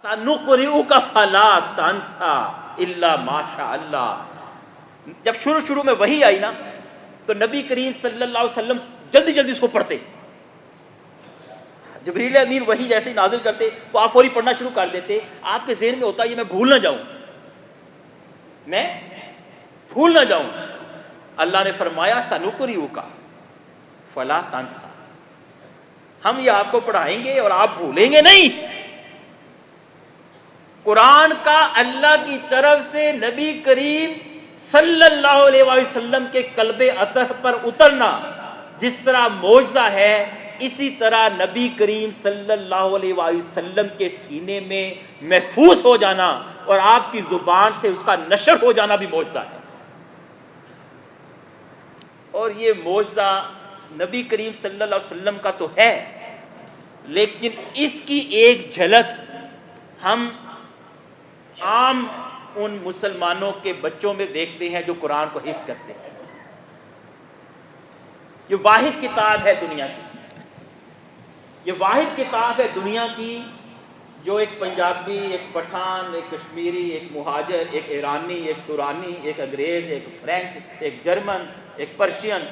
سنقرئک فلا تنسا الا ما شاء اللہ. جب شروع میں وحی آئی نا تو نبی کریم صلی اللہ علیہ وسلم جلدی جلدی اس کو پڑھتے. جبریل امین وحی جیسے ہی نازل کرتے تو آپ فوری پڑھنا شروع کر دیتے. آپ کے ذہن میں ہوتا یہ میں بھول نہ جاؤں. اللہ نے فرمایا سنقرئک فلا تنسا، ہم یہ آپ کو پڑھائیں گے اور آپ بھولیں گے نہیں. قرآن کا اللہ کی طرف سے نبی کریم صلی اللہ علیہ وسلم کے قلب اطہر پر اترنا جس طرح معجزہ ہے، اسی طرح نبی کریم صلی اللہ علیہ وسلم کے سینے میں محفوظ ہو جانا اور آپ کی زبان سے اس کا نشر ہو جانا بھی معجزہ ہے. اور یہ معجزہ نبی کریم صلی اللہ علیہ وسلم کا تو ہے، لیکن اس کی ایک جھلک ہم عام ان مسلمانوں کے بچوں میں دیکھتے ہیں جو قرآن کو حفظ کرتے ہیں. یہ واحد کتاب ہے دنیا کی، یہ واحد کتاب ہے دنیا کی جو ایک پنجابی، ایک پٹھان، ایک کشمیری، ایک مہاجر، ایک ایرانی، ایک ترانی، ایک انگریز، ایک فرینچ، ایک جرمن، ایک پرشین،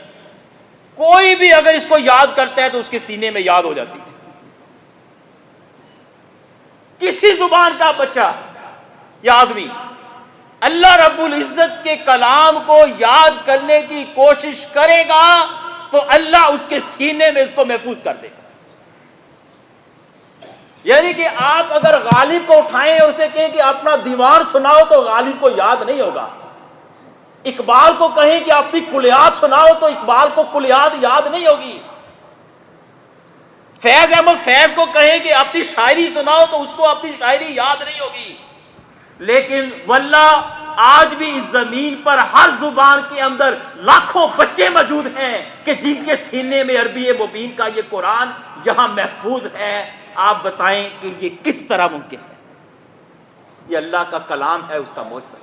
کوئی بھی اگر اس کو یاد کرتا ہے تو اس کے سینے میں یاد ہو جاتی ہے. کسی زبان کا بچہ یا آدمی اللہ رب العزت کے کلام کو یاد کرنے کی کوشش کرے گا تو اللہ اس کے سینے میں اس کو محفوظ کر دے گا. یعنی کہ آپ اگر غالب کو اٹھائیں اور اسے کہیں کہ اپنا دیوان سناؤ تو غالب کو یاد نہیں ہوگا. اقبال کو کہیں کہ اپنی کلیات سناؤ تو اقبال کو کلیات یاد نہیں ہوگی. فیض احمد فیض کو کہیں کہ اپنی شاعری سناؤ تو اس کو اپنی شاعری یاد نہیں ہوگی. لیکن واللہ آج بھی اس زمین پر ہر زبان کے اندر لاکھوں بچے موجود ہیں کہ جن کے سینے میں عربی مبین کا یہ قرآن یہاں محفوظ ہے. آپ بتائیں کہ یہ کس طرح ممکن ہے؟ یہ اللہ کا کلام ہے، اس کا معجزہ.